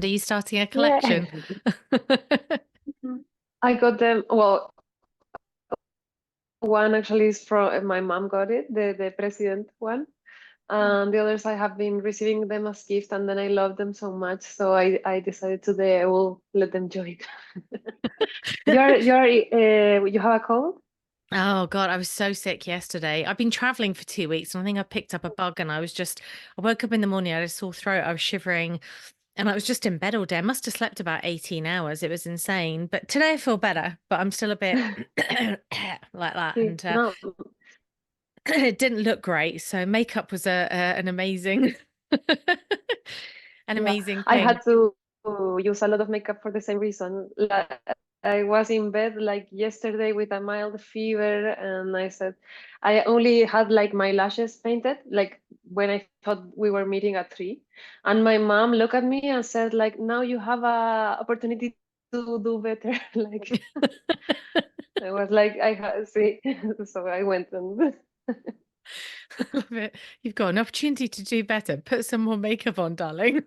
you starting a Yeah. collection? I got them. Well, one actually is from my mom got it, the president one. And the others I have been receiving them as gift, and then I love them so much, so I decided today I will let them join. You have a cold? Oh God, I was so sick yesterday. I've been traveling for 2 weeks and I think I picked up a bug and I woke up in the morning, I had a sore throat, I was shivering and I was just in bed all day. I must have slept about 18 hours. It was insane. But today I feel better, but I'm still a bit like that. See, And no, it didn't look great. So makeup was an amazing, an yeah, amazing I thing. had to use a lot of makeup for the same reason. Like, I was in bed like yesterday with a mild fever, and I said I only had like my lashes painted, like when I thought we were meeting at 3. And my mom looked at me and said, like, now you have a opportunity to do better. Like I was like, I see, so I went and I love it. You've got an opportunity to do better. Put some more makeup on, darling.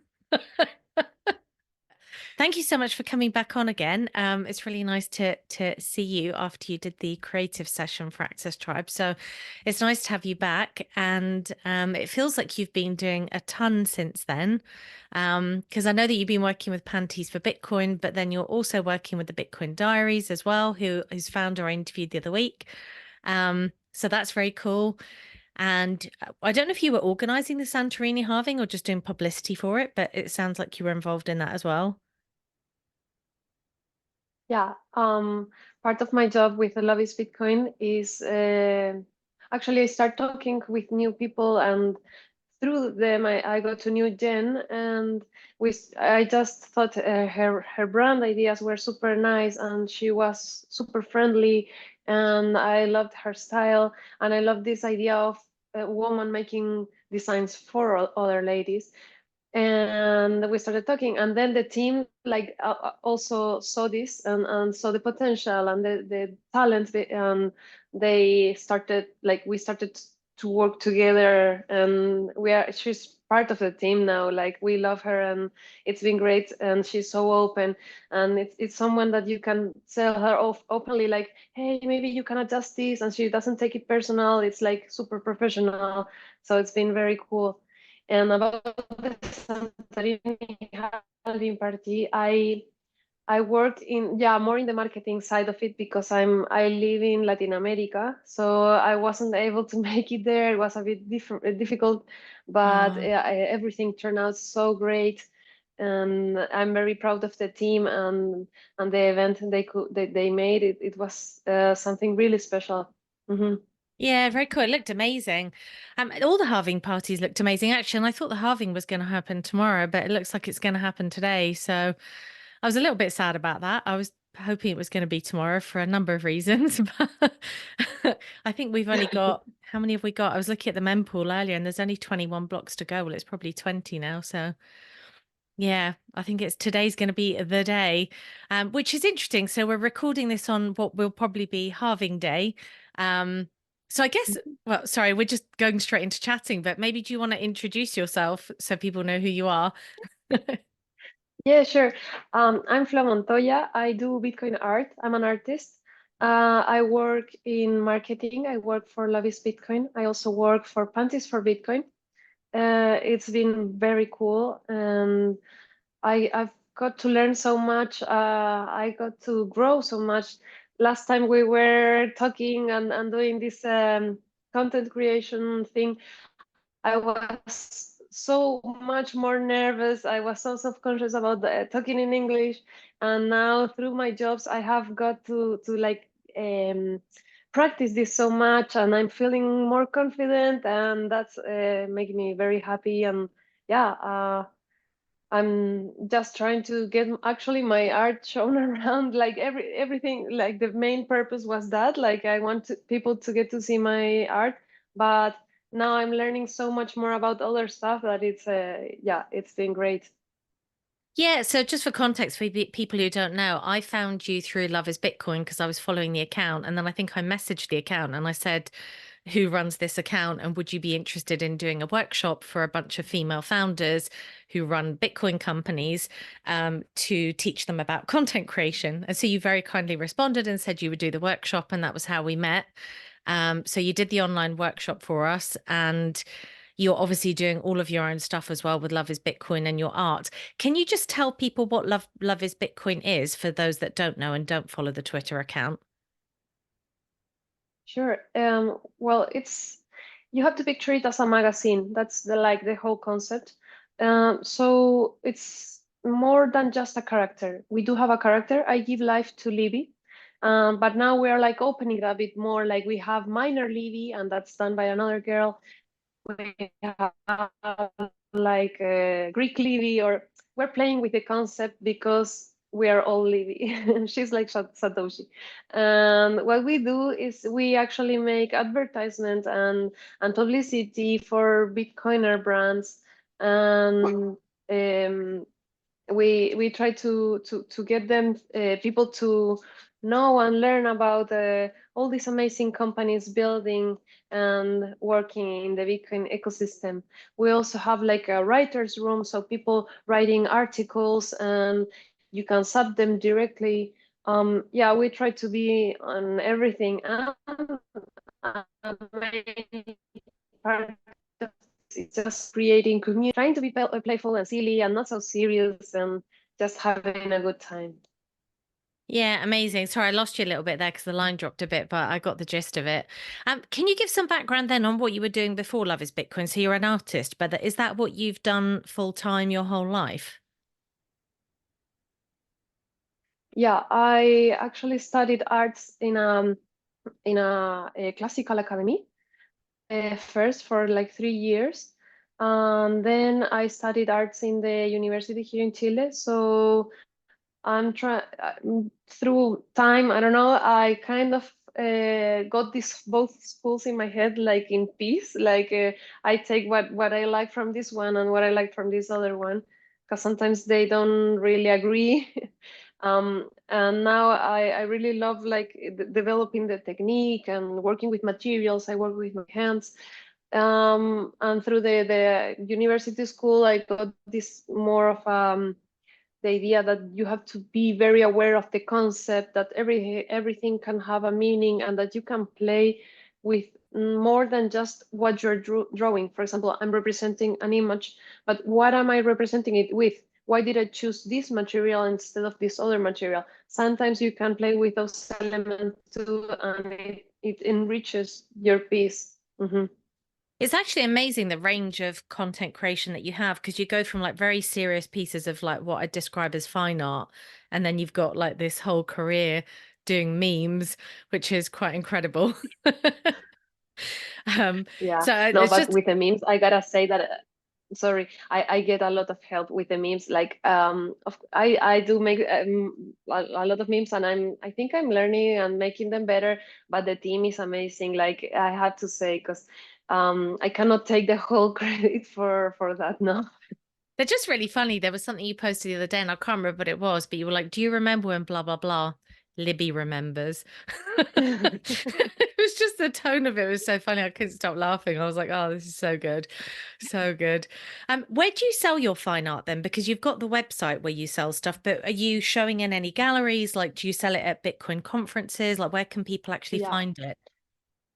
Thank you so much for coming back on again. It's really nice to see you after you did the creative session for Access Tribe. So it's nice to have you back, and it feels like you've been doing a ton since then. Because I know that you've been working with Panties for Bitcoin, but then you're also working with the Bitcoin Diaries as well, whose founder I interviewed the other week. So that's very cool. And I don't know if you were organizing the Santorini halving or just doing publicity for it, but it sounds like you were involved in that as well. yeah. Part of my job with the Love is Bitcoin is actually I start talking with new people, and through them I got to know Jen, and I just thought her brand ideas were super nice, and she was super friendly, and I loved her style, and I love this idea of a woman making designs for other ladies. And we started talking, and then the team like also saw this, and saw the potential and the talent, and they started like we started to work together, and she's part of the team now. Like we love her, and it's been great, and she's so open, and it's someone that you can tell her off openly, like, hey, maybe you can adjust this, and she doesn't take it personal. It's like super professional, so it's been very cool. And about the Santorini halving party, I worked in, yeah, more in the marketing side of it, because I live in Latin America, so I wasn't able to make it there. It was a bit difficult, but Oh. everything turned out so great, and I'm very proud of the team, and the event they made it. It was something really special. Hmm. Yeah, very cool. It looked amazing. All the halving parties looked amazing, actually. And I thought the halving was going to happen tomorrow, but it looks like it's going to happen today. So I was a little bit sad about that. I was hoping it was going to be tomorrow for a number of reasons. But I think we've only got, how many have we got? I was looking at the mempool earlier and there's only 21 blocks to go. Well, it's probably 20 now. So yeah, I think it's today's going to be the day, which is interesting. So we're recording this on what will probably be halving day. So I guess, well, sorry, we're just going straight into chatting, but maybe do you want to introduce yourself so people know who you are? Yeah, sure. I'm Flo Montoya. I do Bitcoin art. I'm an artist. I work in marketing. I work for Lavis Bitcoin. I also work for Panties for Bitcoin. It's been very cool, and I've got to learn so much. I got to grow so much. Last time we were talking and doing this content creation thing, I was so much more nervous. I was so self-conscious about talking in English, and now through my jobs, I have got to like um, practice this so much, and I'm feeling more confident, and that's making me very happy. And yeah, I'm just trying to get actually my art shown around. Like everything. Like the main purpose was that. Like I want people to get to see my art, but now I'm learning so much more about other stuff that it's yeah, it's been great. Yeah, so just for context for people who don't know, I found you through Love is Bitcoin because I was following the account. And then I think I messaged the account and I said, who runs this account, and would you be interested in doing a workshop for a bunch of female founders who run Bitcoin companies to teach them about content creation? And so you very kindly responded and said you would do the workshop, and that was how we met. So you did the online workshop for us, and you're obviously doing all of your own stuff as well with Love is Bitcoin and your art. Can you just tell people what Love is Bitcoin is for those that don't know and don't follow the Twitter account? Sure. Well, it's you have to picture it as a magazine. That's the whole concept. So it's more than just a character. We do have a character. I give life to Libby, but now we are like opening it a bit more. Like we have minor Libby, and that's done by another girl. We have like Greek Livy, or we're playing with the concept because we are all Livy. She's like Satoshi. And what we do is we actually make advertisement and publicity for Bitcoiner brands, and we try to get them people to know and learn about all these amazing companies building and working in the Bitcoin ecosystem. We also have like a writer's room, so people writing articles and you can sub them directly. Yeah, we try to be on everything. And main part of it's just creating community, trying to be playful and silly and not so serious and just having a good time. Yeah, amazing. Sorry, I lost you a little bit there because the line dropped a bit, but I got the gist of it. Can you give some background then on what you were doing before Love is Bitcoin? So you're an artist, but is that what you've done full time your whole life? Yeah, I actually studied arts in a classical academy first for like 3 years. Then I studied arts in the university here in Chile. So I'm trying through time. I don't know. I kind of got these both schools in my head, like in peace. Like I take what I like from this one and what I like from this other one, because sometimes they don't really agree. And now I really love like developing the technique and working with materials. I work with my hands. And through the university school, I got this more of the idea that you have to be very aware of the concept, that everything can have a meaning and that you can play with more than just what you're drawing. For example, I'm representing an image, but what am I representing it with? Why did I choose this material instead of this other material? Sometimes you can play with those elements too, and it enriches your piece. Mhm. It's actually amazing the range of content creation that you have because you go from like very serious pieces of like what I describe as fine art, and then you've got like this whole career doing memes, which is quite incredible. Yeah, So no, it's but just with the memes, I gotta say that, sorry, I get a lot of help with the memes. Like, I do make a lot of memes, and I think I'm learning and making them better. But the team is amazing. Like I have to say, because I cannot take the whole credit for that. No. they're just really funny. There was something you posted the other day, and I can't remember what it was, but you were like, "Do you remember when blah blah blah?" Libby remembers. It was just the tone of it was so funny. I couldn't stop laughing. I was like, "Oh, this is so good, so good." Where do you sell your fine art then? Because you've got the website where you sell stuff, but are you showing in any galleries? Like, do you sell it at Bitcoin conferences? Like, where can people actually Yeah. find it?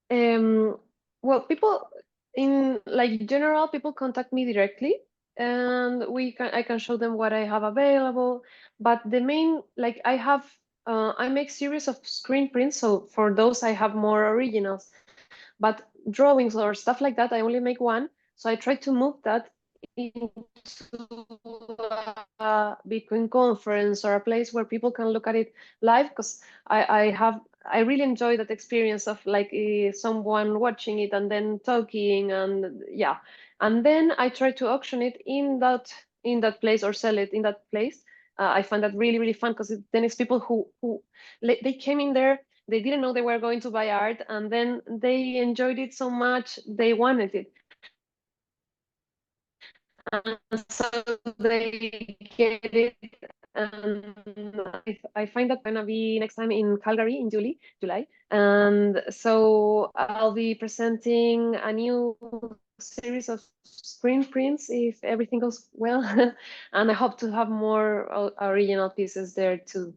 Um, well, people in like general, people contact me directly, and I can show them what I have available. But the main, like I make series of screen prints, so for those I have more originals. But drawings or stuff like that, I only make one. So I try to move that into a Bitcoin conference or a place where people can look at it live, because I really enjoy that experience of like someone watching it and then talking, and yeah. And then I try to auction it in that place or sell it in that place. I find that really fun, because then it's people who they came in there, they didn't know they were going to buy art, and then they enjoyed it so much they wanted it, and so they get it, And I find that I'm gonna be next time in Calgary in July. And so I'll be presenting a new series of screen prints if everything goes well. And I hope to have more original pieces there too.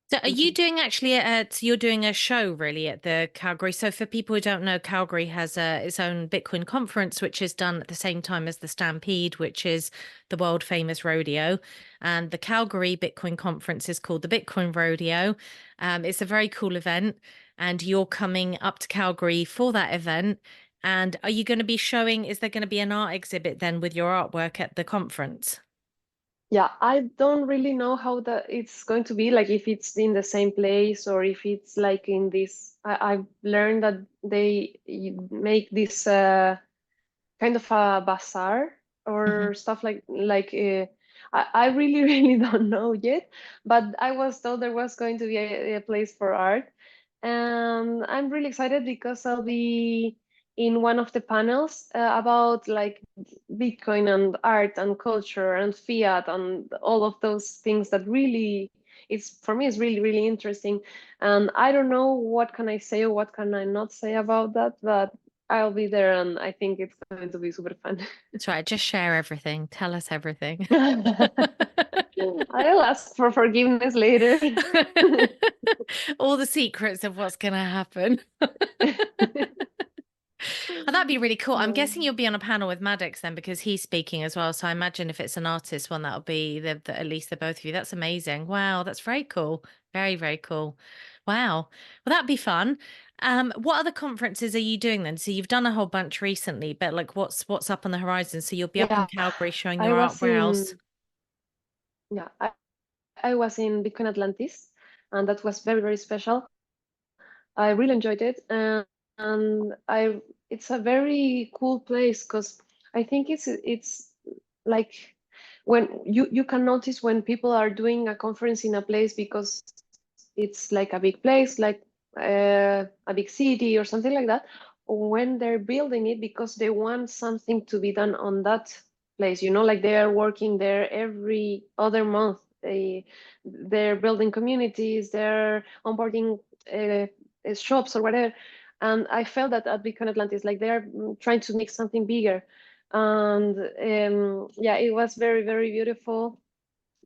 So are you doing actually so you're doing a show really at the Calgary. So for people who don't know, Calgary has its own Bitcoin conference, which is done at the same time as the Stampede, which is the world famous rodeo. And the Calgary Bitcoin conference is called the Bitcoin Rodeo. It's a very cool event, and you're coming up to Calgary for that event. And are you going to be showing, is there going to be an art exhibit then with your artwork at the conference? Yeah, I don't really know how that it's going to be, like if it's in the same place or if it's like in this. I've learned that they make this kind of a bazaar Hmm. or stuff I really really don't know yet, but I was told there was going to be a place for art, and I'm really excited because I'll be in one of the panels about like Bitcoin and art and culture and fiat and all of those things that really it's for me is really really interesting. And I don't know what can I say or what can I not say about that, but I'll be there and I think it's going to be super fun. That's right. Just share everything. Tell us everything. I'll ask for forgiveness later. All the secrets of what's going to happen. Oh, that'd be really cool. I'm guessing No. you'll be on a panel with Maddox then because he's speaking as well. So I imagine if it's an artist one, that'll be at least the both of you. That's amazing. Wow, that's very cool. Very, very cool. Wow. Well, that'd be fun. What other conferences are you doing then? So you've done a whole bunch recently, but like what's up on the horizon? So you'll be up in Yeah, Calgary showing I your art. was Where else? in yeah, I was in Bitcoin Atlantis, and that was very, very special. I really enjoyed it, and I it's a very cool place because I think it's like when you can notice when people are doing a conference in a place because it's like a big place, like a big city or something like that, or when they're building it because they want something to be done on that place, like they are working there every other month. They're building communities, they're onboarding uh, shops or whatever. And I felt that at Bitcoin Atlantis, like they're trying to make something bigger. And yeah, it was very, very beautiful.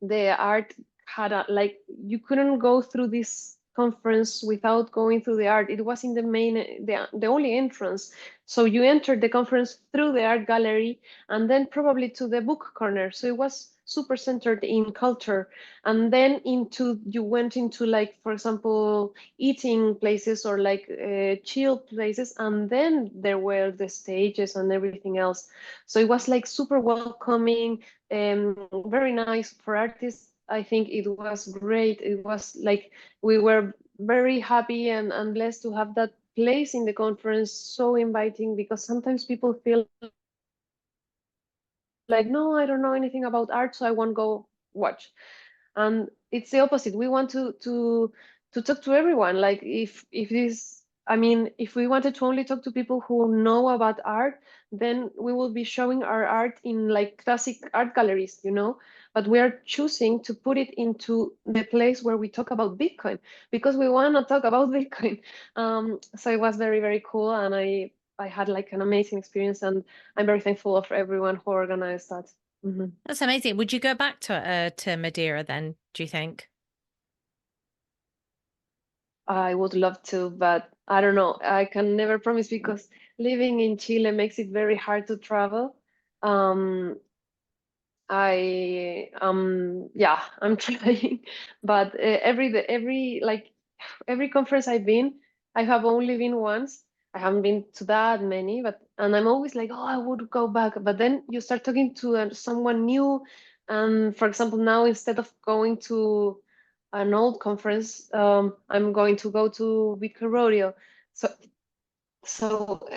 The art had a like you couldn't go through this conference without going through the art. It was in the main the only entrance. So you entered the conference through the art gallery and then probably to the book corner. So it was super centered in culture. And then into you went into like, for example, eating places or like chill places, and then there were the stages and everything else. So it was like super welcoming, very nice for artists. I think it was great. It was like we were very happy and blessed to have that place in the conference, so inviting, because sometimes people feel like, no, I don't know anything about art, so I won't go watch. And it's the opposite. We want to talk to everyone. Like if this I mean, if we wanted to only talk to people who know about art, then we will be showing our art in like classic art galleries. But we are choosing to put it into the place where we talk about Bitcoin because we want to talk about Bitcoin. So it was very, very cool, and I had like an amazing experience, and I'm very thankful of everyone who organized that. Mhm. That's amazing. Would you go back to Madeira then, do you think? I would love to, but I don't know. I can never promise because living in Chile makes it very hard to travel. Um, yeah, I'm trying, but every conference I've been, I have only been once. I haven't been to that many, and I'm always like, oh, I would go back. But then you start talking to someone new, and for example, now instead of going to an old conference, I'm going to go to Bitcoin Rodeo. So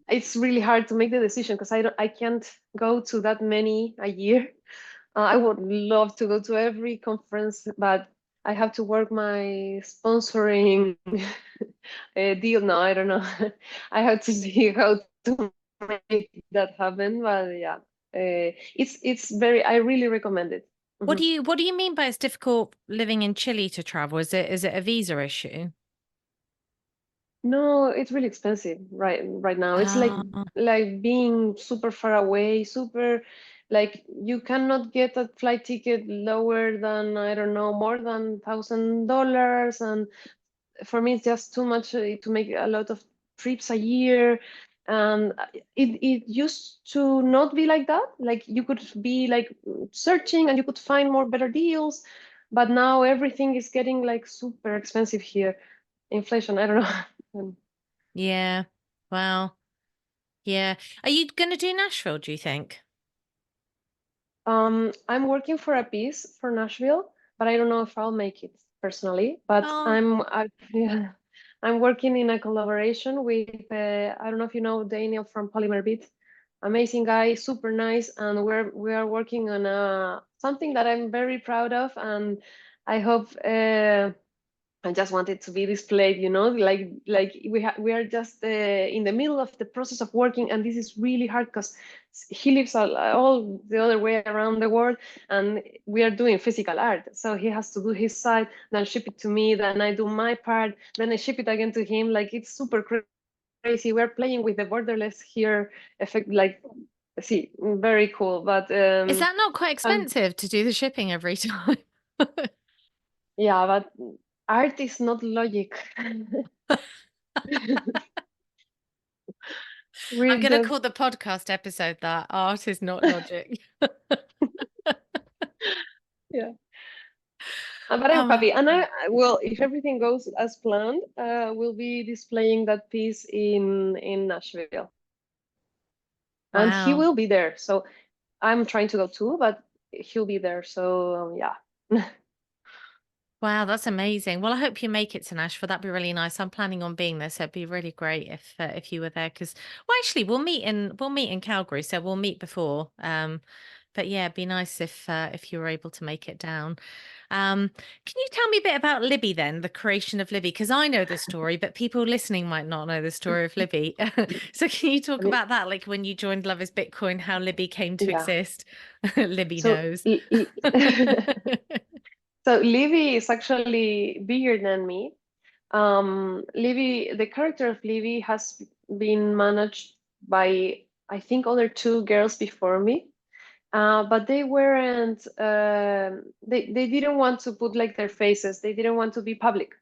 it's really hard to make the decision because I can't go to that many a year. I would love to go to every conference, but I have to work my sponsoring deal now. I don't know. I have to see how to make that happen. But yeah, it's very. I really recommend it. Mhm. What do you mean by it's difficult living in Chile to travel? Is it a visa issue? No, it's really expensive right now. It's Oh, like being super far away, super like you cannot get a flight ticket lower than, I don't know, more than $1,000. And for me, it's just too much to make a lot of trips a year. And it used to not be like that. Like you could be like searching and you could find more better deals, but now everything is getting like super expensive here. Inflation, I don't know. yeah. Well, yeah. Are you going to do Nashville, do you think? I'm working for a piece for Nashville, but I don't know if I'll make it personally. But Oh, yeah, I'm working in a collaboration with I don't know if you know Daniel from Polymer Beat, amazing guy, super nice, and we are working on something that I'm very proud of, and I hope. I just want it to be displayed, like we are just in the middle of the process of working, and this is really hard because he lives all the other way around the world, and we are doing physical art. So he has to do his side, then ship it to me, then I do my part, then I ship it again to him. Like it's super crazy. We're playing with the borderless here effect, like see, very cool. But is that not quite um, expensive to do the shipping every time? yeah, but art is not logic. I'm We're going to just call the podcast episode that art is not logic. yeah. But I'm Oh, happy, and well, if everything goes as planned, we'll be displaying that piece in Nashville, and he wow. will be there. So I'm trying to go too, but he'll be there. So yeah, Wow, that's amazing. Well, I hope you make it to Nashville. That'd be really nice. I'm planning on being there, so it'd be really great if you were there. Because, well, actually, we'll meet in Calgary, so we'll meet before. But yeah, it'd be nice if you were able to make it down. Can you tell me a bit about Libby then, the creation of Libby? Because I know the story, but people listening might not know the story of Libby. So can you I talk mean, about that, like when you joined Love is Bitcoin, how Libby came to yeah. exist? Libby So knows. so Livy is actually bigger than me. Livy, the character of Livy has been managed by I think other two girls before me. But they weren't they didn't want to put like their faces, they didn't want to be public.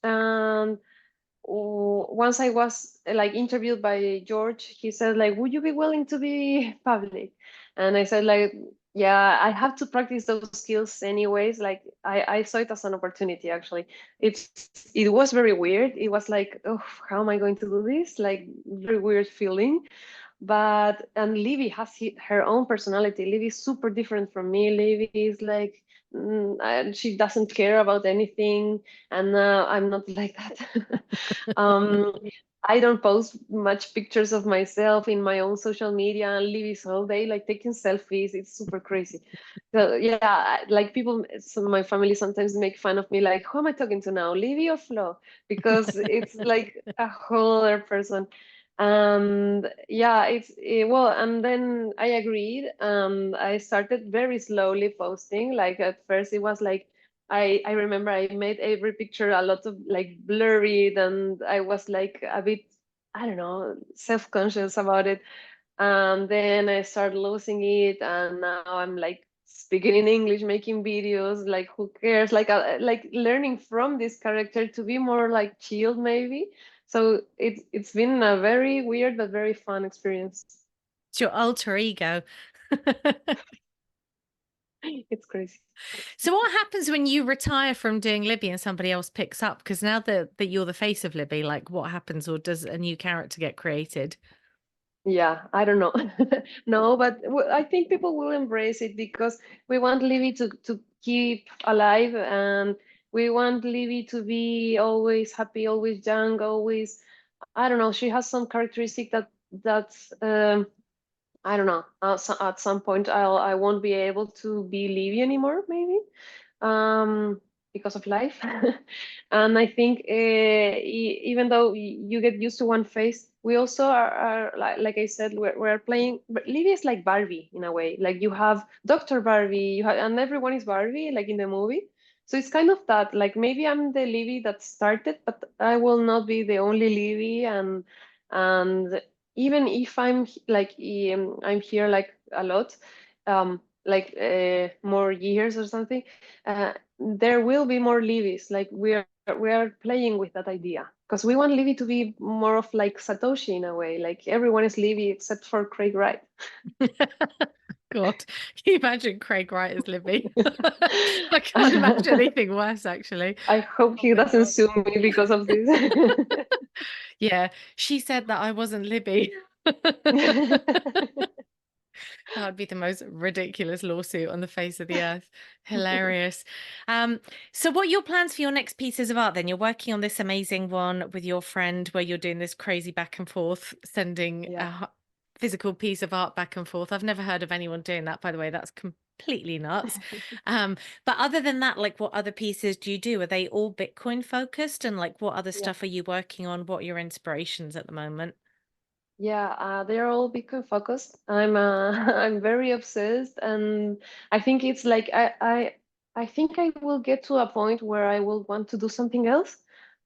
And once I was like interviewed by George, he said like, would you be willing to be public? And I said like, yeah, I have to practice those skills anyways. Like I saw it as an opportunity actually. it's it was very weird. It was like, oh, how am I going to do this? Like very weird feeling. But and Livy has her own personality. Livy is super different from me. Livy is like and she doesn't care about anything, and I'm not like that. um, I don't post much pictures of myself in my own social media, and Livy's all day like taking selfies. It's super crazy. So yeah, like people, my family sometimes make fun of me, like, who am I talking to now, Livy or Flo? Because it's like a whole other person. And yeah, well, and then I agreed, and I started very slowly posting. Like at first it was like I remember I made every picture a lot of like blurry, and I was like a bit, I don't know, self-conscious about it. And then I started losing it, and now I'm like speaking in English, making videos. Like who cares? Like learning from this character to be more like chilled, maybe. So it's been a very weird but very fun experience. It's your alter ego. It's crazy. So what happens when you retire from doing Libby and somebody else picks up? Because now that you're the face of Libby, like what happens, or does a new character get created? Yeah, I don't know. No, but I think people will embrace it because we want Livy to keep alive, and we want Livy to be always happy, always young, always. I don't know. She has some characteristic that I don't know. At some point, I won't be able to be Livy anymore, maybe because of life. And I think even though you get used to one face we also are like I said, we're playing. But Libby is like Barbie in a way. Like you have Dr. Barbie, you have, and everyone is Barbie, like in the movie. So it's kind of that. Like maybe I'm the Libby that started, but I will not be the only Libby. And even if I'm here like a lot, more years or something, there will be more Libby's. Like we are playing with that idea because we want Libby to be more of like Satoshi in a way. Like everyone is Libby except for Craig Wright. God, can you imagine Craig Wright as Libby? I can't imagine anything worse, actually. I hope Oh he my doesn't God. sue me because of this. Yeah, she said that I wasn't Libby. That would be the most ridiculous lawsuit on the face of the earth. Hilarious. Um, so what are your plans for your next pieces of art then? You're working on this amazing one with your friend where you're doing this crazy back and forth, sending Yeah. a physical piece of art back and forth. I've never heard of anyone doing that, by the way. That's completely nuts. But other than that, like what other pieces do you do? Are they all Bitcoin focused? And like what other Yeah. stuff are you working on? What are your inspirations at the moment? Yeah, they're all Bitcoin focused. I'm I'm very obsessed, and I think it's like I think I will get to a point where I will want to do something else,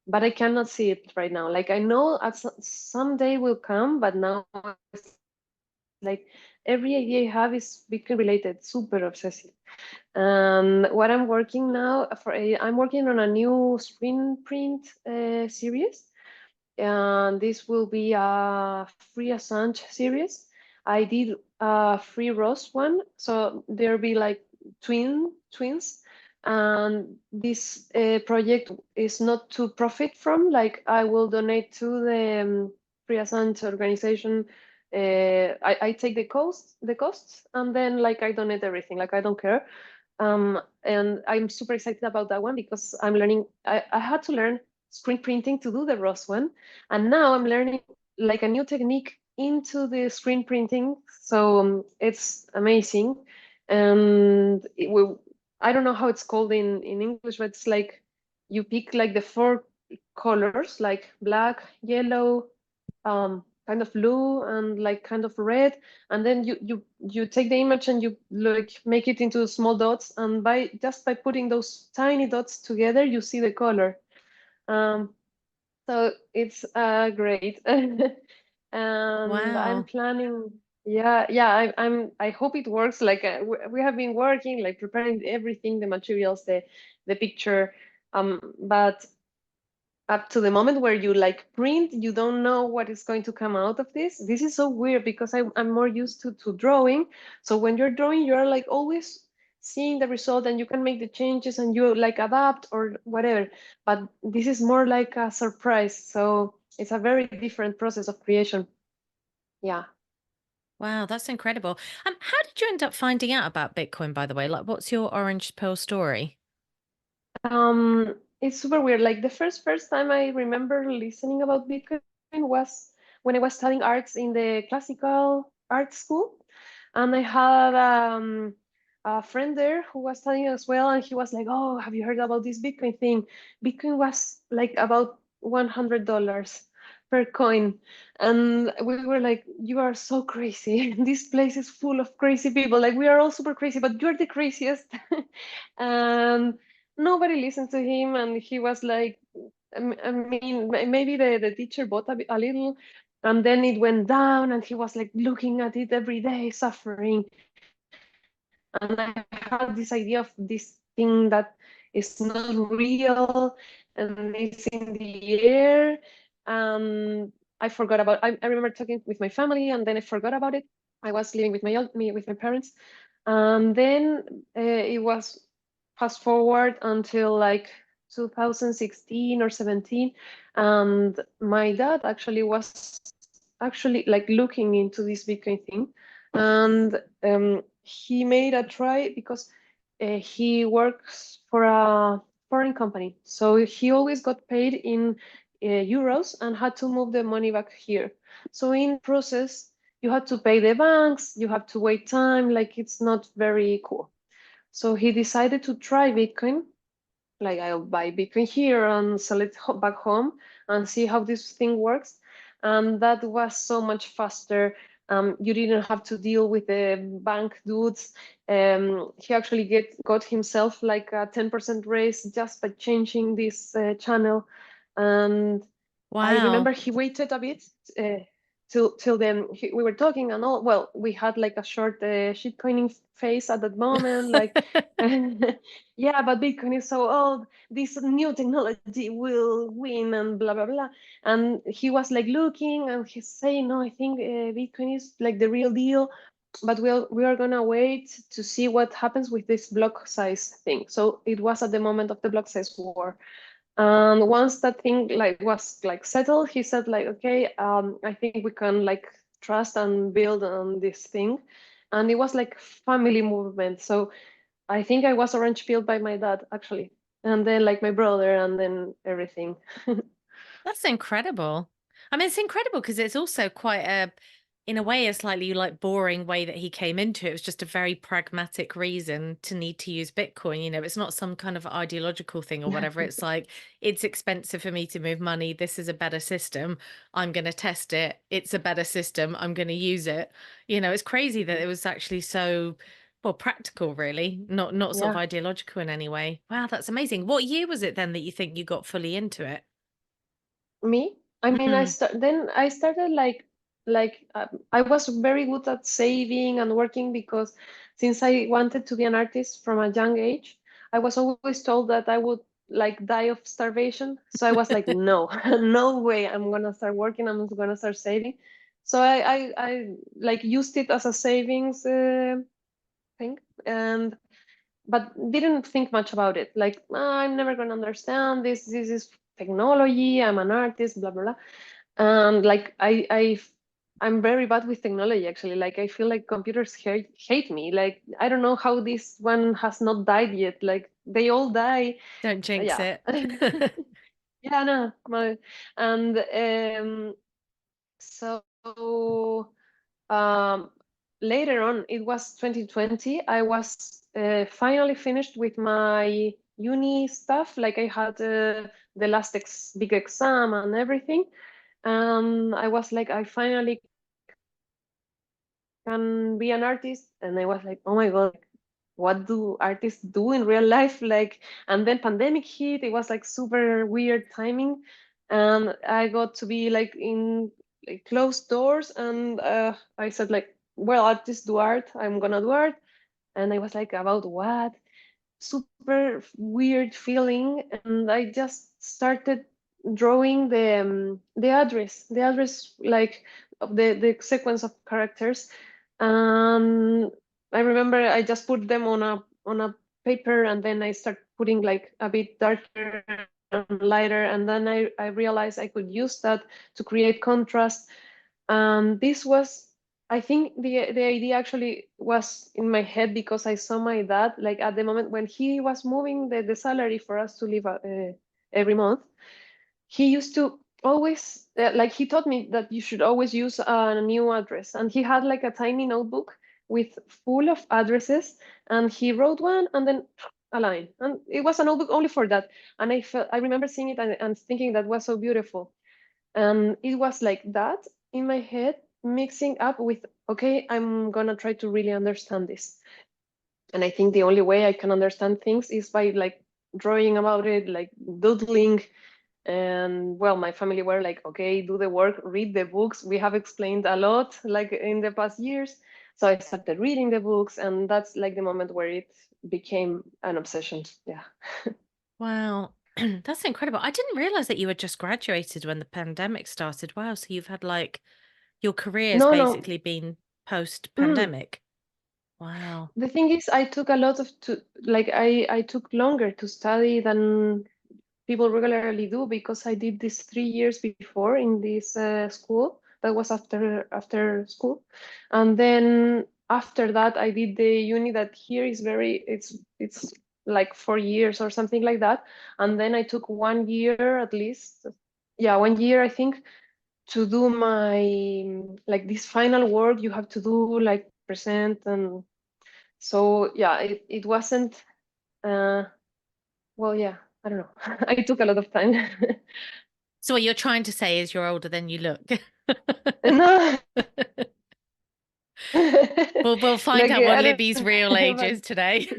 but I cannot see it right now. Like I know at someday will come, but now like every idea I have is Bitcoin related, super obsessive. And what I'm working now I'm working on a new screen print series, and this will be a free Assange series. I did a free Ross one, so there'll be like twins, and this project is not to profit from. Like I will donate to the free Assange organization. I take the costs, and then like I donate everything. Like I don't care. And I'm super excited about that one because I'm learning. I had to learn screen printing to do the Ross one, and now I'm learning like a new technique into the screen printing. So it's amazing, and I don't know how it's called in English, but it's like you pick like the four colors, like black, yellow, kind of blue, and like kind of red, and then you take the image and you like make it into small dots, and by putting those tiny dots together you see the color. Um, so it's great. And I'm Wow. planning. Yeah. I hope it works. Like we have been working, like preparing everything, the materials, the picture. But up to the moment where you like print, you don't know what is going to come out of this. This is so weird because I'm more used to drawing. So when you're drawing, you're like always seeing the result and you can make the changes and you like adapt or whatever. But this is more like a surprise. So it's a very different process of creation. Yeah. Wow, that's incredible. How did you end up finding out about Bitcoin, by the way? Like, what's your orange pill story? It's super weird. Like the first time I remember listening about Bitcoin was when I was studying arts in the classical art school, and I had a friend there who was studying as well, and he was like, "Oh, have you heard about this Bitcoin thing? Bitcoin was like about $100 per coin," and we were like, "You are so crazy. This place is full of crazy people. Like we are all super crazy, but you're the craziest." And nobody listened to him, and he was like, I mean, maybe the teacher bought a little, and then it went down, and he was like looking at it every day, suffering. And I had this idea of this thing that is not real and it's in the air. I forgot about. I remember talking with my family, and then I forgot about it. I was living with my parents, and then it was fast forward until like 2016 or 17, and my dad actually was actually like looking into this Bitcoin thing, and he made a try because he works for a foreign company, so he always got paid in euros and had to move the money back here. So in process, you had to pay the banks, you have to wait time, like it's not very cool. So he decided to try Bitcoin. Like I'll buy Bitcoin here and sell it back home and see how this thing works. and that was so much faster. You didn't have to deal with the bank dudes. He actually got himself like a 10% raise just by changing this channel. And I remember Wow. he waited a bit uh, till then. We were talking and all. Well, we had like a short shitcoining phase at that moment. Like, yeah, but Bitcoin is so old. This new technology will win and blah blah blah. And he was like looking and he's saying, no, I think Bitcoin is like the real deal. But we are gonna wait to see what happens with this block size thing. So it was at the moment of the block size war. And once that thing like was like settled, he said like, okay, I think we can like trust and build on this thing. And it was like family movement. So I think I was orange pilled by my dad actually, and then like my brother, and then everything. That's incredible. I mean, it's incredible because it's also quite in a way, a slightly like boring way that he came into it. It was just a very pragmatic reason to need to use Bitcoin. It's not some kind of ideological thing or Yeah, whatever. It's like, it's expensive for me to move money. This is a better system. I'm going to test it. It's a better system. I'm going to use it. It's crazy that it was actually so, well, practical, really, not sort of yeah. ideological in any way. Wow, that's amazing. What year was it then that you think you got fully into it? Me? I mean, Mm. I started like I was very good at saving and working because since I wanted to be an artist from a young age, I was always told that I would like die of starvation. So I was like, no, no way, I'm gonna start working. I'm gonna start saving. So I like used it as a savings thing, and but didn't think much about it. Like, I'm never gonna understand this. This is technology. I'm an artist. Blah blah blah. And like I'm very bad with technology actually. Like I feel like computers hate me. Like I don't know how this one has not died yet. Like they all die. Don't jinx Yeah. it. Yeah, no. And so um, later on, it was 2020. I was finally finished with my uni stuff. Like I had the last big exam and everything. I was like, I finally can be an artist. And I was like, oh my God, what do artists do in real life? Like, and then pandemic hit. It was like super weird timing. And I got to be like in like closed doors. And I said like, well, artists do art. I'm gonna do art. And I was like, about what? Super weird feeling, and I just started drawing the address like of the sequence of characters. And I remember I just put them on a paper, and then I start putting like a bit darker and lighter, and then I realized I could use that to create contrast. This was, I think the idea actually was in my head because I saw my dad like at the moment when he was moving the salary for us to live every month. He used to always like he taught me that you should always use a new address, and he had like a tiny notebook with full of addresses, and he wrote one and then a line, and it was a notebook only for that. And I remember seeing it and thinking that was so beautiful. And it was like that in my head, mixing up with, okay, I'm gonna try to really understand this. And I think the only way I can understand things is by like drawing about it, like doodling. And well, my family were like, okay, do the work, read the books. We have explained a lot like in the past years. So I started reading the books, and that's like the moment where it became an obsession. Yeah. Wow. That's incredible. I didn't realize that you had just graduated when the pandemic started. Wow. So you've had like your career has No, no. basically been Mm. post-pandemic. Wow. The thing is, I took a lot of to like I took longer to study than people regularly do because I did this 3 years before in this school that was after school, and then after that I did the uni that here is very it's like 4 years or something like that, and then I took 1 year at least, yeah, 1 year I think, to do my like this final work you have to do like present. And so yeah, it wasn't uh well, yeah, I don't know. I took a lot of time. So what you're trying to say is you're older than you look. No, We'll find like out what I don't Libby's real age but is today.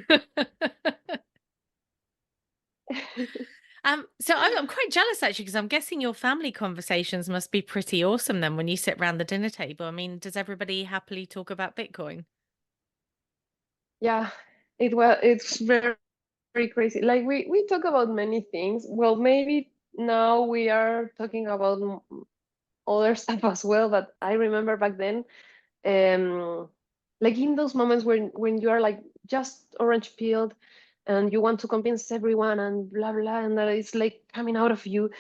So I'm quite jealous actually because I'm guessing your family conversations must be pretty awesome then when you sit around the dinner table. I mean, does everybody happily talk about Bitcoin? yeah, it's very crazy. Like we talk about many things. Well, maybe now we are talking about other stuff as well, but I remember back then, um like in those moments when you are like just orange pilled and you want to convince everyone and blah blah, and that it's like coming out of you.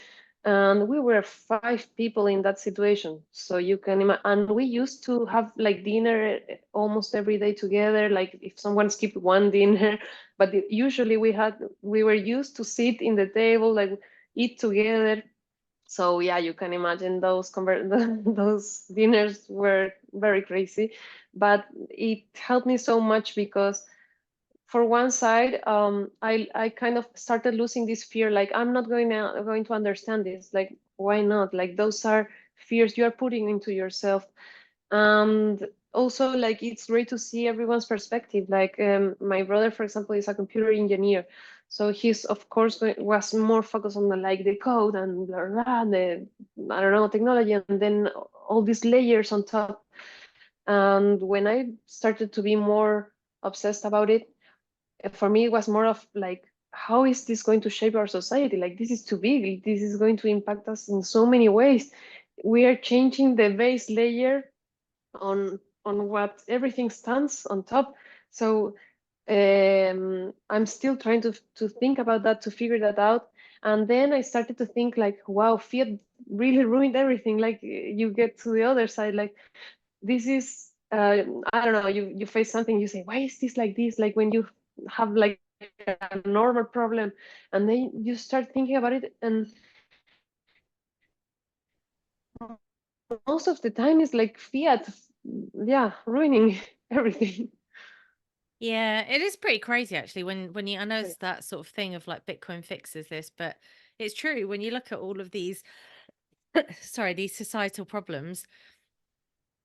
And we were 5 people in that situation, so you can imagine. And we used to have like dinner almost every day together, like if someone skipped one dinner. But usually we were used to sit in the table, like eat together. So yeah, you can imagine those dinners were very crazy. But it helped me so much because for one side, I kind of started losing this fear, like I'm not going to understand this. Like, why not? Like those are fears you are putting into yourself. And also, like, it's great to see everyone's perspective. Like, my brother, for example, is a computer engineer, so he's of course was more focused on the code and blah, blah, blah, the I don't know, technology, and then all these layers on top. And when I started to be more obsessed about it, for me it was more of like, how is this going to shape our society? Like, this is too big, this is going to impact us in so many ways. We are changing the base layer on what everything stands on top. So I'm still trying to think about that, to figure that out. And then I started to think like, wow, fiat really ruined everything. Like, you get to the other side, like, this is I don't know, you face something, you say, why is this like this? Like when you have like a normal problem, and then you start thinking about it, and most of the time it's like fiat, yeah, ruining everything. Yeah, it is pretty crazy actually when you I know it's that sort of thing of like Bitcoin fixes this, but it's true when you look at all of these sorry, these societal problems.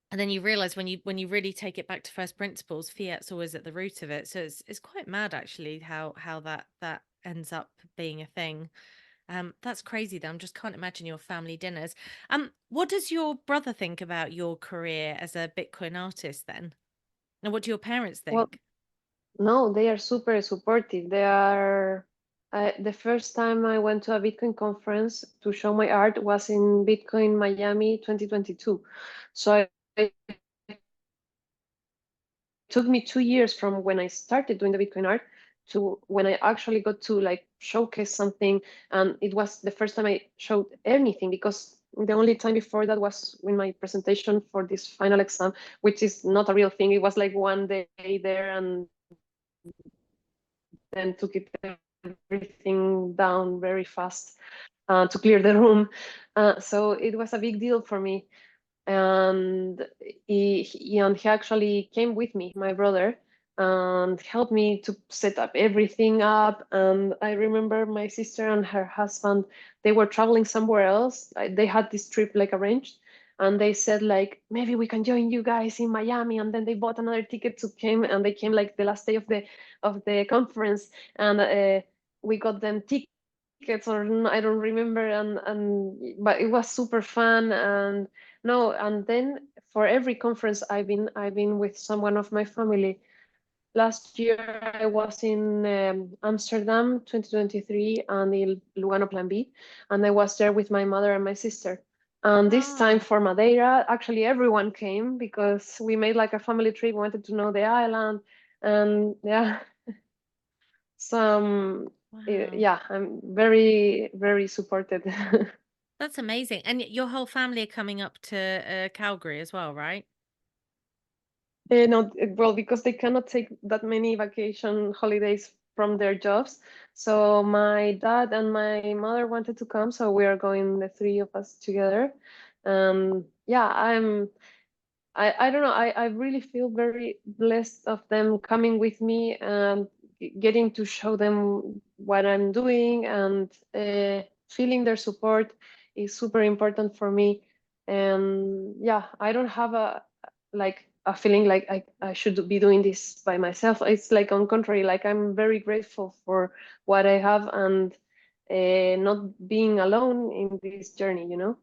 And then you realize when you really take it back to first principles, fiat's always at the root of it. So it's quite mad actually how that ends up being a thing. That's crazy though. I just can't imagine your family dinners. What does your brother think about your career as a Bitcoin artist then? And what do your parents Well, think? no, they are super supportive. They are. The first time I went to a Bitcoin conference to show my art was in Bitcoin Miami 2022. So I took me 2 years from when I started doing the Bitcoin art to when I actually got to like showcase something. And it was the first time I showed anything, because the only time before that was in my presentation for this final exam, which is not a real thing. It was like one day there, and then took it everything down very fast to clear the room. So it was a big deal for me. And he actually came with me, my brother, and helped me to set up everything up. And I remember my sister and her husband, they were traveling somewhere else. They had this trip like arranged, and they said like, maybe we can join you guys in Miami. And then they bought another ticket to came, and they came like the last day of the conference. And we got them tickets, or I don't remember. And but it was super fun. And no, and then for every conference I've been with someone of my family. Last year I was in Amsterdam 2023 and in Lugano Plan B, and I was there with my mother and my sister. And this time Oh, for Madeira, actually everyone came because we made like a family trip, wanted to know the island. And yeah, some wow. yeah, I'm very, very supported. That's amazing. And your whole family are coming up to Calgary as well, right? No, well, because they cannot take that many vacation holidays from their jobs. So my dad and my mother wanted to come, so we are going, the three of us together. Yeah, I don't know. I really feel very blessed of them coming with me and getting to show them what I'm doing, and feeling their support. is super important for me. And yeah, I don't have a feeling like I should be doing this by myself. It's like on contrary, like I'm very grateful for what I have and not being alone in this journey, you know?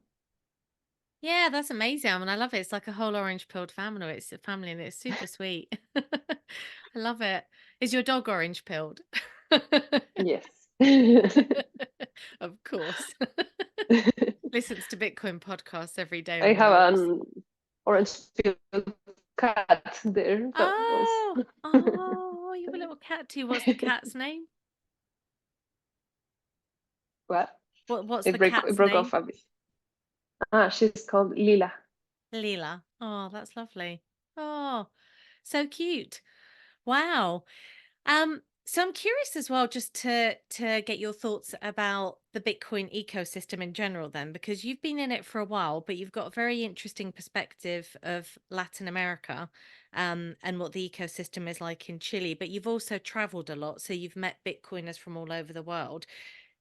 Yeah, that's amazing. I mean, I love it. It's like a whole orange pilled family. It's a family and it's super sweet. I love it. Is your dog orange pilled? Yes. Of course. Listens to Bitcoin podcasts every day I on the have walks. an orange field cat there that was Oh, oh, you have a little cat too. What's the cat's name? what? What's the It cat's broke off name? a bit. Ah, she's called Lila. Leela. Oh, that's lovely. Oh, so cute. Wow. So I'm curious as well, just to get your thoughts about the Bitcoin ecosystem in general, then, because you've been in it for a while, but you've got a very interesting perspective of Latin America, and what the ecosystem is like in Chile. But you've also traveled a lot, so you've met Bitcoiners from all over the world.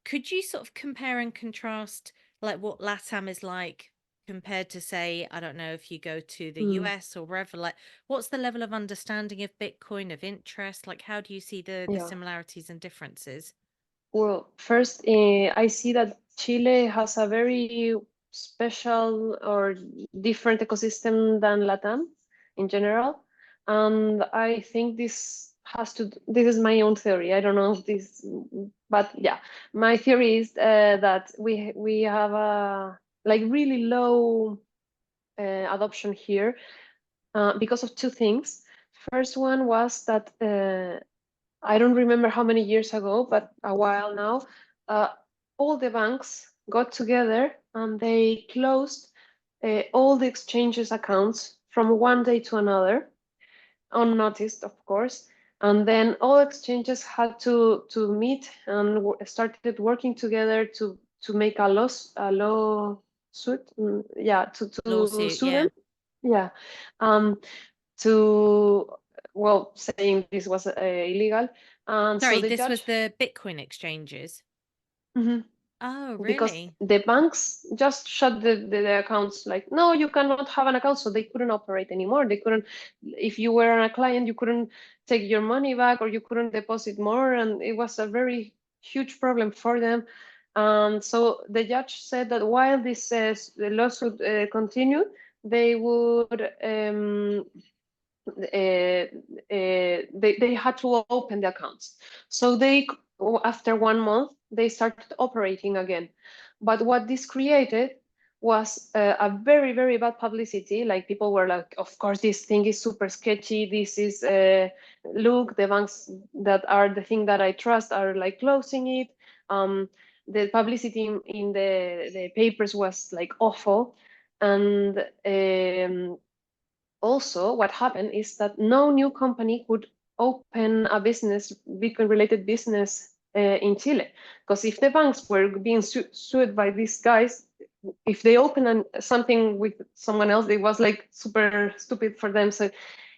Could you sort of compare and contrast like what LATAM is like compared to, say, I don't know, if you go to the Mm, US or wherever, like what's the level of understanding of Bitcoin, of interest? Like how do you see the yeah. similarities and differences? Well, first, I see that Chile has a very special or different ecosystem than Latam in general. And I think this is my own theory. I don't know if this, but yeah, my theory is that we have a like really low adoption here because of two things. First one was that I don't remember how many years ago, but a while now, uh, all the banks got together and they closed all the exchanges accounts from one day to another, unnoticed, of course. And then all exchanges had to meet and started working together to make a lawsuit, yeah, to Lawsuit, sue yeah. them, yeah, um, to well, saying this was illegal, and so Sorry, the this was judge. the Bitcoin exchanges. Mhm. Oh, Because really? the banks just shut the accounts, like, no, you cannot have an account, so they couldn't operate anymore. They couldn't, if you were a client, you couldn't take your money back or you couldn't deposit more, and it was a very huge problem for them. And so the judge said that while this the lawsuit continued, they would they had to open the accounts. So after 1 month, they started operating again. But what this created was a very, very bad publicity. Like people were like, of course, this thing is super sketchy. This is, look, the banks that are the thing that I trust are like closing it. The publicity in the papers was like awful. And also what happened is that no new company could open a business, Bitcoin related business in Chile. Because if the banks were being sued by these guys, if they open something with someone else, it was like super stupid for them. So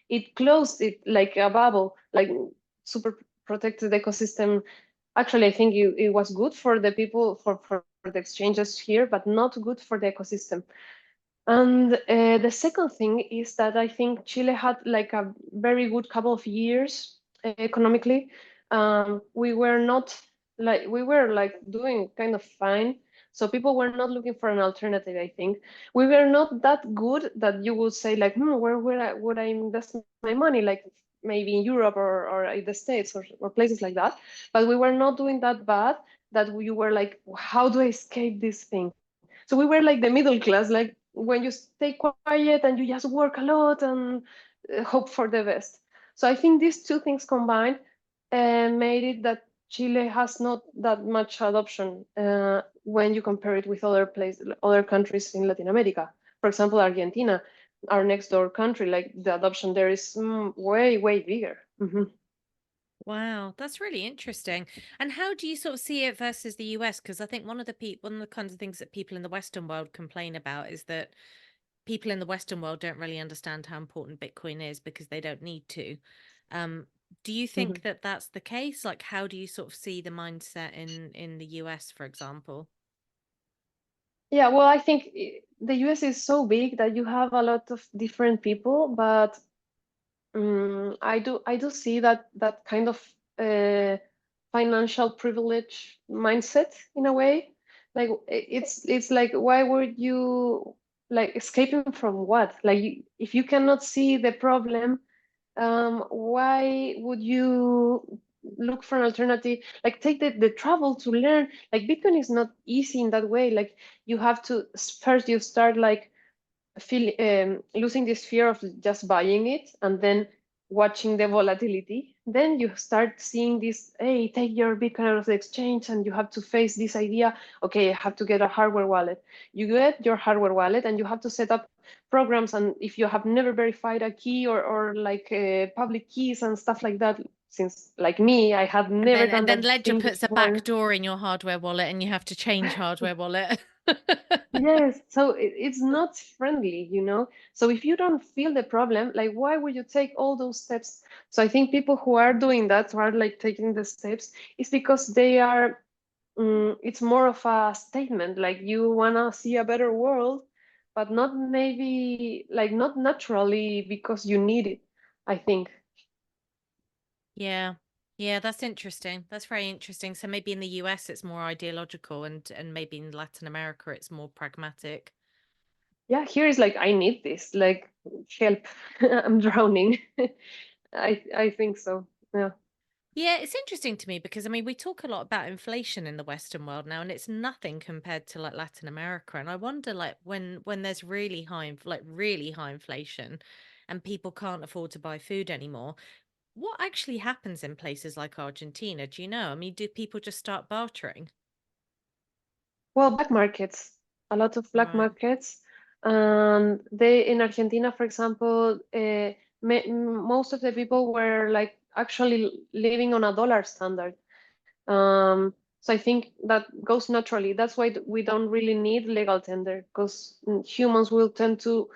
it closed it like a bubble, like super protected ecosystem. Actually, I think it was good for the people, for the exchanges here, but not good for the ecosystem. And the second thing is that I think Chile had like a very good couple of years economically. We were like doing kind of fine. So people were not looking for an alternative, I think. We were not that good that you would say like, where would I invest my money? Like maybe in Europe or in the States or places like that. But we were not doing that bad that we were like, how do I escape this thing? So we were like the middle class, like when you stay quiet and you just work a lot and hope for the best. So I think these two things combined made it that Chile has not that much adoption when you compare it with other countries in Latin America. For example, Argentina, our next door country, like the adoption there is way, way bigger. Wow, that's really interesting. And how do you sort of see it versus the US? Because I think one of the kinds of things that people in the Western world complain about is that people in the Western world don't really understand how important Bitcoin is because they don't need to. Um, do you Mhm. think that that's the case? Like, how do you sort of see the mindset in the US, for example? Yeah, well, I think the US is so big that you have a lot of different people, but I do see that kind of uh, financial privilege mindset in a way. Like it's like, why would you like escaping from what? Like if you cannot see the problem, why would you look for an alternative? Like take the trouble to learn. Like Bitcoin is not easy in that way. Like you have to first you start like feel losing this fear of just buying it and then watching the volatility. Then you start seeing this, hey, take your Bitcoin out of the exchange and you have to face this idea. Okay, I have to get a hardware wallet. You get your hardware wallet and you have to set up programs. And if you have never verified a key or like public keys and stuff like that, since like me, I had never And done then that Ledger thing puts a back before. door in your hardware wallet and you have to change hardware wallet. Yes, so it's not friendly, you know? So if you don't feel the problem, like why would you take all those steps? So I think people who are doing that, who are like taking the steps, is because they are, it's more of a statement, like you wanna see a better world, but not maybe like not naturally because you need it, I think. Yeah. Yeah, that's interesting. That's very interesting. So maybe in the US it's more ideological and maybe in Latin America it's more pragmatic. Yeah, here is like I need this, like help, I'm drowning. I think so. Yeah. Yeah, it's interesting to me because I mean we talk a lot about inflation in the Western world now and it's nothing compared to like Latin America. And I wonder like when there's really really high inflation and people can't afford to buy food anymore, what actually happens in places like Argentina? Do you know? I mean, do people just start bartering? Well, black markets, a lot of black Right. markets. And they in Argentina, for example, most of the people were like actually living on a dollar standard. So I think that goes naturally. That's why we don't really need legal tender because humans will tend to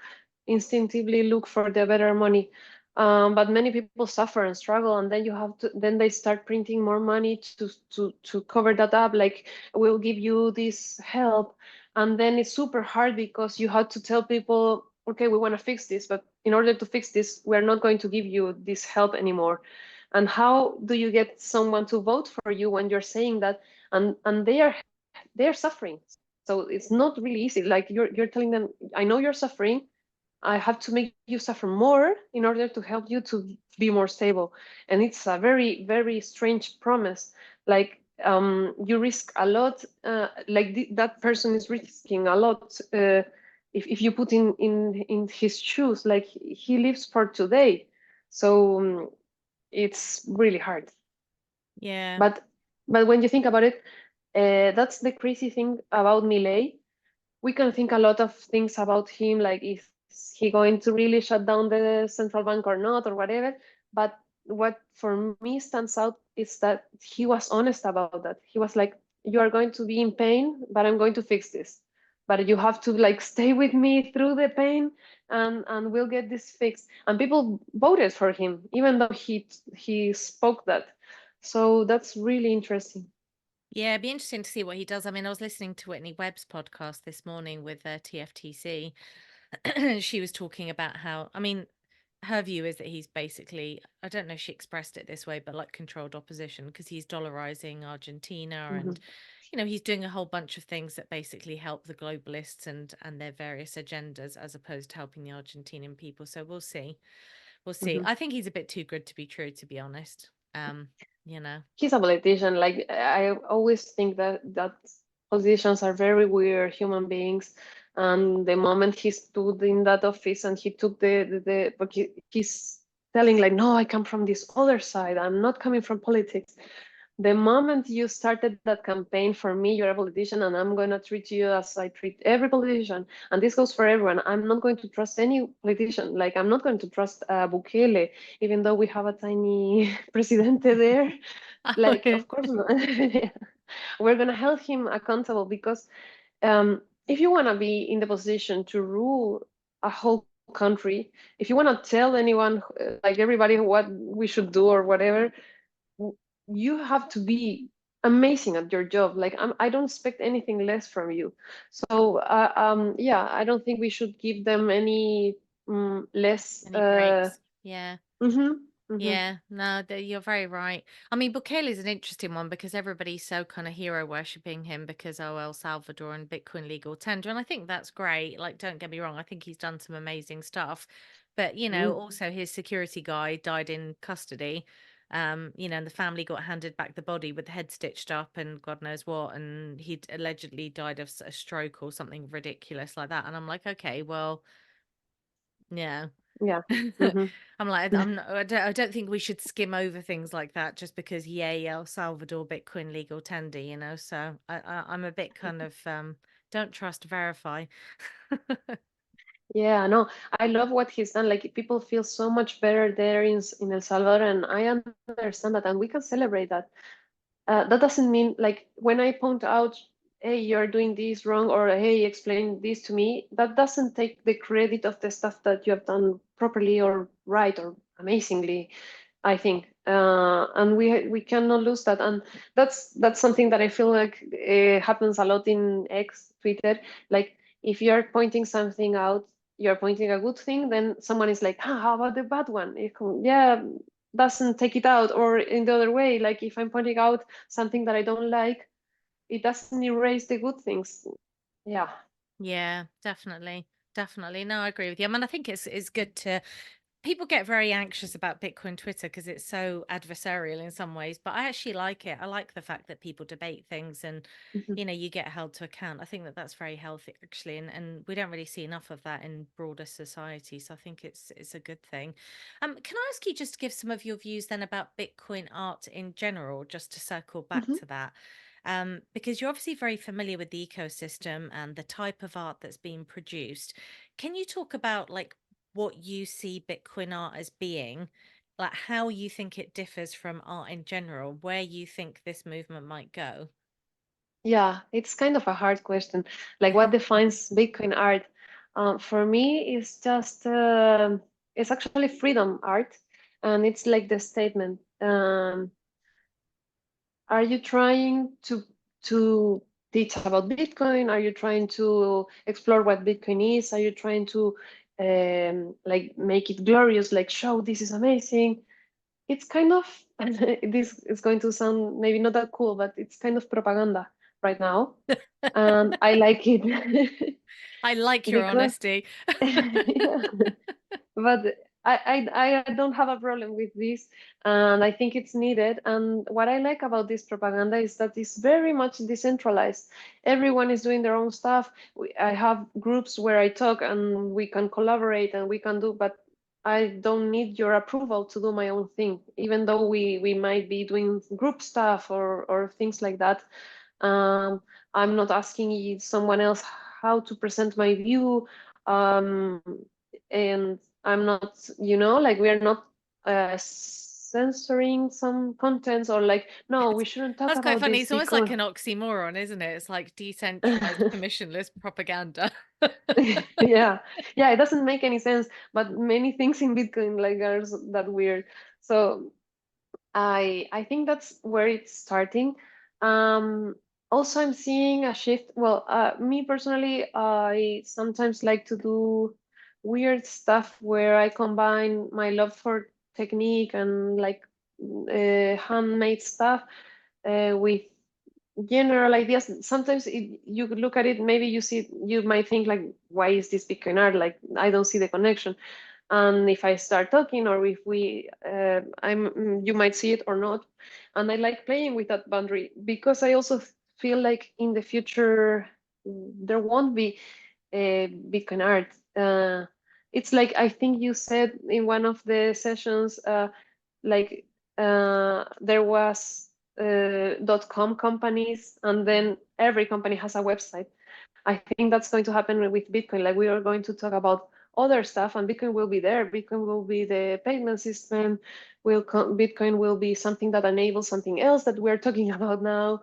instinctively look for the better money. But many people suffer and struggle, and then you have to. Then they start printing more money to cover that up. Like we'll give you this help, and then it's super hard because you have to tell people, okay, we want to fix this, but in order to fix this, we're not going to give you this help anymore. And how do you get someone to vote for you when you're saying that, and they are suffering? So it's not really easy. Like you're telling them, I know you're suffering, I have to make you suffer more in order to help you to be more stable. And it's a very, very strange promise. Like you risk a lot, like that person is risking a lot. If you put in his shoes, like he lives for today. So it's really hard. Yeah. But when you think about it, that's the crazy thing about Milei. We can think a lot of things about him, like is he going to really shut down the central bank or not, or whatever. But what for me stands out is that he was honest about that. He was like, "You are going to be in pain, but I'm going to fix this. But you have to like stay with me through the pain, and we'll get this fixed." And people voted for him, even though he spoke that. So that's really interesting. Yeah, it'd be interesting to see what he does. I mean, I was listening to Whitney Webb's podcast this morning with TFTC. She was talking about how, I mean, her view is that he's basically, I don't know if she expressed it this way, but like controlled opposition because he's dollarizing Argentina Mhm, and, you know, he's doing a whole bunch of things that basically help the globalists and their various agendas as opposed to helping the Argentinian people. So we'll see. We'll see. mhm. I think he's a bit too good to be true, to be honest. You know. He's a politician. Like I always think that politicians are very weird human beings. And the moment he stood in that office and he took but he's telling like, no, I come from this other side. I'm not coming from politics. The moment you started that campaign, for me, you're a politician, and I'm going to treat you as I treat every politician. And this goes for everyone. I'm not going to trust any politician. Like, I'm not going to trust Bukele, even though we have a tiny presidente there. Like, of course not. We're going to hold him accountable because if you want to be in the position to rule a whole country, if you want to tell anyone, like everybody, what we should do or whatever, you have to be. amazing at your job. Like I don't expect anything less from you. So yeah, I don't think we should give them any less. Any breaks? Yeah. Mm-hmm, mm-hmm, Yeah, no, you're very right. I mean, Bukele is an interesting one because everybody's so kind of hero worshipping him because El Salvador and Bitcoin legal tender, and I think that's great. Like, don't get me wrong, I think he's done some amazing stuff, but also his security guy died in custody. And the family got handed back the body with the head stitched up and God knows what, and he'd allegedly died of a stroke or something ridiculous like that. And I'm like, okay, well, yeah. yeah. Mm-hmm. I'm like, I don't think we should skim over things like that just because, yay, El Salvador Bitcoin legal tender, So I'm a bit kind of don't trust, verify. Yeah, no, I love what he's done. Like people feel so much better there in El Salvador, and I understand that, and we can celebrate that. That doesn't mean like when I point out, hey, you're doing this wrong, or hey, explain this to me, that doesn't take the credit of the stuff that you have done properly or right or amazingly, I think. And we cannot lose that. And that's something that I feel like happens a lot in X, Twitter. Like if you're pointing something out, you're pointing a good thing, then someone is like, how about the bad one? Yeah, doesn't take it out. Or in the other way, like if I'm pointing out something that I don't like, it doesn't erase the good things. Yeah. Yeah, definitely. Definitely. No, I agree with you. I mean, I think it's good to people get very anxious about Bitcoin Twitter because it's so adversarial in some ways, but I actually like it. I like the fact that people debate things and Mhm. you get held to account. I think that that's very healthy actually, and we don't really see enough of that in broader society. So I think it's a good thing. Can I ask you just to give some of your views then about Bitcoin art in general, just to circle back Mhm. to that? Because you're obviously very familiar with the ecosystem and the type of art that's being produced. Can you talk about like what you see Bitcoin art as being, like how you think it differs from art in general, where you think this movement might go? Yeah, it's kind of a hard question. Like, what defines Bitcoin art? For me, it's actually freedom art, and it's like the statement. Are you trying to teach about Bitcoin? Are you trying to explore what Bitcoin is? Are you trying to like make it glorious, like show this is amazing? It's kind of this is going to sound maybe not that cool, but it's kind of propaganda right now, and I like it I like your because honesty. yeah, but I don't have a problem with this, and I think it's needed. And what I like about this propaganda is that it's very much decentralized. Everyone is doing their own stuff. I have groups where I talk, and we can collaborate, and we can do. But I don't need your approval to do my own thing, even though we might be doing group stuff or things like that. Um, I'm not asking someone else how to present my view. Um, and I'm not, like we are not censoring some contents or like, no, we shouldn't talk That's quite about funny. this It's almost like because, an oxymoron, isn't it? It's like decentralized, permissionless propaganda. yeah, yeah, it doesn't make any sense. But many things in Bitcoin like are that weird. So I think that's where it's starting. Um, Also, I'm seeing a shift. Well, me personally, I sometimes like to do weird stuff where I combine my love for technique and like handmade stuff with general ideas. Sometimes you could look at it, maybe you might think like, why is this Bitcoin art? Like, I don't see the connection. And if I start talking, or if you might see it or not. And I like playing with that boundary because I also feel like in the future there won't be Bitcoin art. It's like I think you said in one of the sessions, like there was .com companies, and then every company has a website. I think that's going to happen with Bitcoin. Like we are going to talk about other stuff, and Bitcoin will be there. Bitcoin will be the payment system. Bitcoin will be something that enables something else that we're talking about now.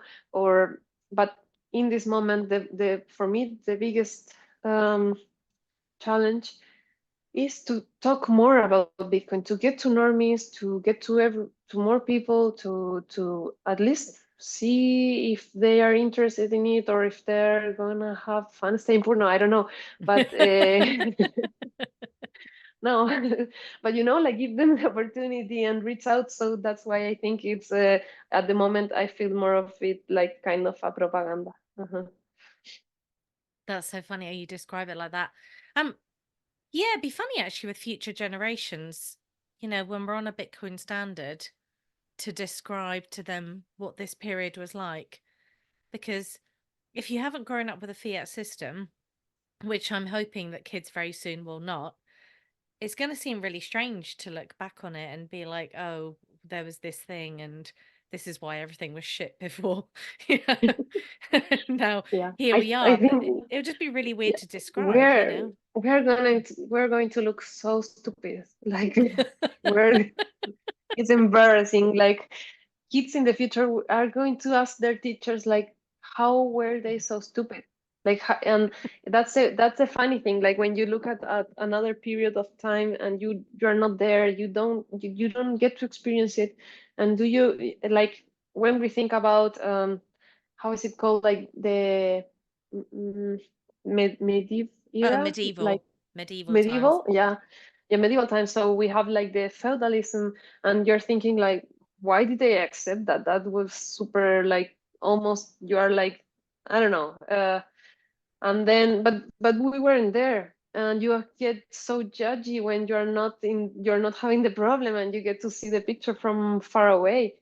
But in this moment, the for me the biggest um, challenge is to talk more about Bitcoin, to get to normies, to get to more people, to at least see if they are interested in it or if they're gonna have fun staying poor. No, I don't know, but no, but like give them the opportunity and reach out. So that's why I think it's at the moment I feel more of it like kind of a propaganda. Uh-huh. That's so funny how you describe it like that. Um, yeah, it'd be funny actually with future generations, when we're on a Bitcoin standard, to describe to them what this period was like. Because if you haven't grown up with a fiat system, which I'm hoping that kids very soon will not, it's going to seem really strange to look back on it and be like, oh, there was this thing and this is why everything was shit before. Now Yeah, here we I are, but think it would just be really weird yeah, to describe, you we're know? we're going to look so stupid. Like we're it's embarrassing. Like kids in the future are going to ask their teachers like, how were they so stupid? Like and that's a funny thing. Like when you look at another period of time and you're not there, you don't get to experience it. And do you like when we think about how is it called, like the mm, medieval Oh, era, like medieval times. medieval, yeah, yeah, medieval times. So we have like the feudalism, and you're thinking like, why did they accept that? That was super, like almost you are like, I don't know. And then, but we weren't there, and you get so judgy when you're not having the problem, and you get to see the picture from far away.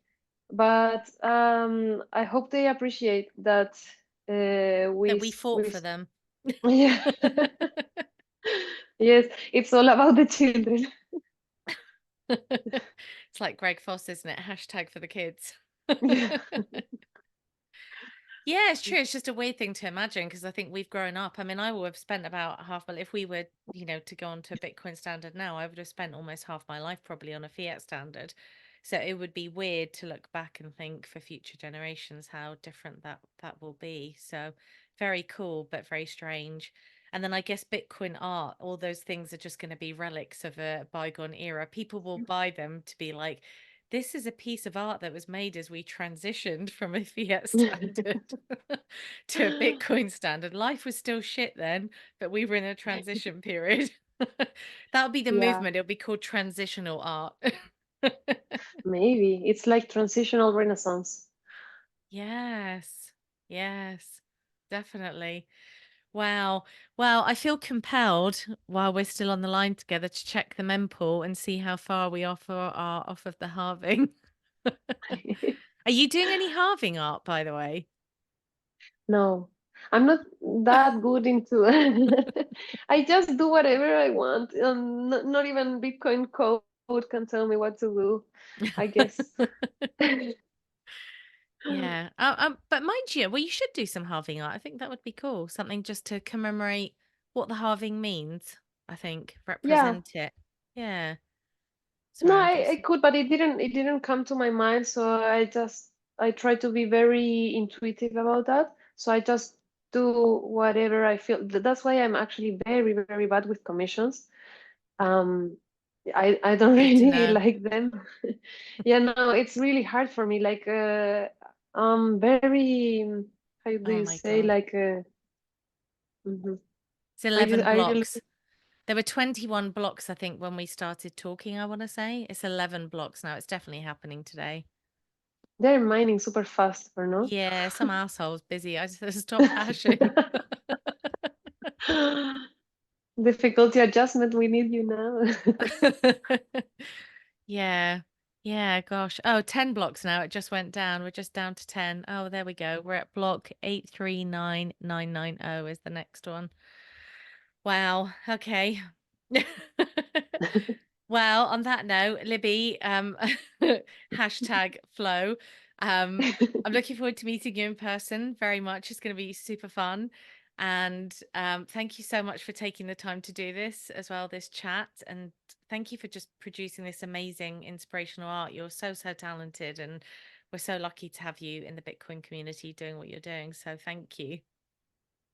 But I hope they appreciate that That we fought for them. yeah. Yes, it's all about the children. It's like Greg Foss, isn't it? Hashtag for the kids. Yeah. Yeah, it's true. It's just a weird thing to imagine because I think we've grown up. I mean, I would have spent about half, well, if we were, to go on to a Bitcoin standard now, I would have spent almost half my life probably on a fiat standard. So it would be weird to look back and think for future generations how different that will be. So very cool, but very strange. And then I guess Bitcoin art, all those things are just going to be relics of a bygone era. People will buy them to be like, this is a piece of art that was made as we transitioned from a fiat standard to a Bitcoin standard. Life was still shit then, but we were in a transition period. That'll be the Yeah, movement. It'll be called transitional art. maybe it's like transitional renaissance. Yes. Yes. Definitely. Wow. Well, I feel compelled while we're still on the line together to check the mempool and see how far we are off of the halving. Are you doing any halving art, by the way? No, I'm not that good into I just do whatever I want, and not even Bitcoin code can tell me what to do, I guess. Yeah. But mind you, well, you should do some halving art. I think that would be cool. Something just to commemorate what the halving means, I think. Yeah. Represent it. Yeah. No, Sorry, I'm I just could, but it didn't come to my mind, so I try to be very intuitive about that. So I just do whatever I feel. That's why I'm actually very, very bad with commissions. Um, I don't good to really know. like them. Yeah, no, it's really hard for me. Like very, how do Oh you my say, God. like mhm. It's Are you 11 are you blocks. There were 21 blocks, I think, when we started talking, I want to say. It's 11 blocks now. It's definitely happening today. they're mining super fast, or no? Yeah, some asshole's busy. I just stop hashing. Difficulty adjustment, we need you now. Yeah. Yeah, gosh. Oh, 10 blocks now. It just went down. We're just down to 10. Oh, there we go. We're at block 839990 is the next one. Wow. Okay. Well, on that note, Libby, hashtag flow. Um, I'm looking forward to meeting you in person very much. It's going to be super fun. And thank you so much for taking the time to do this as well, this chat. And thank you for just producing this amazing inspirational art. You're so, so talented. And we're so lucky to have you in the Bitcoin community doing what you're doing. So thank you.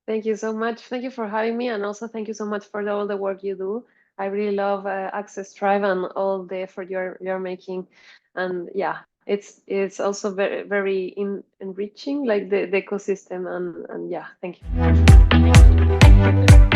Thank you so much. Thank you for having me, and also thank you so much for all the work you do. I really love Access Tribe and all the effort you're making. And yeah, it's also very enriching, like the ecosystem, and yeah, thank you. Thank you.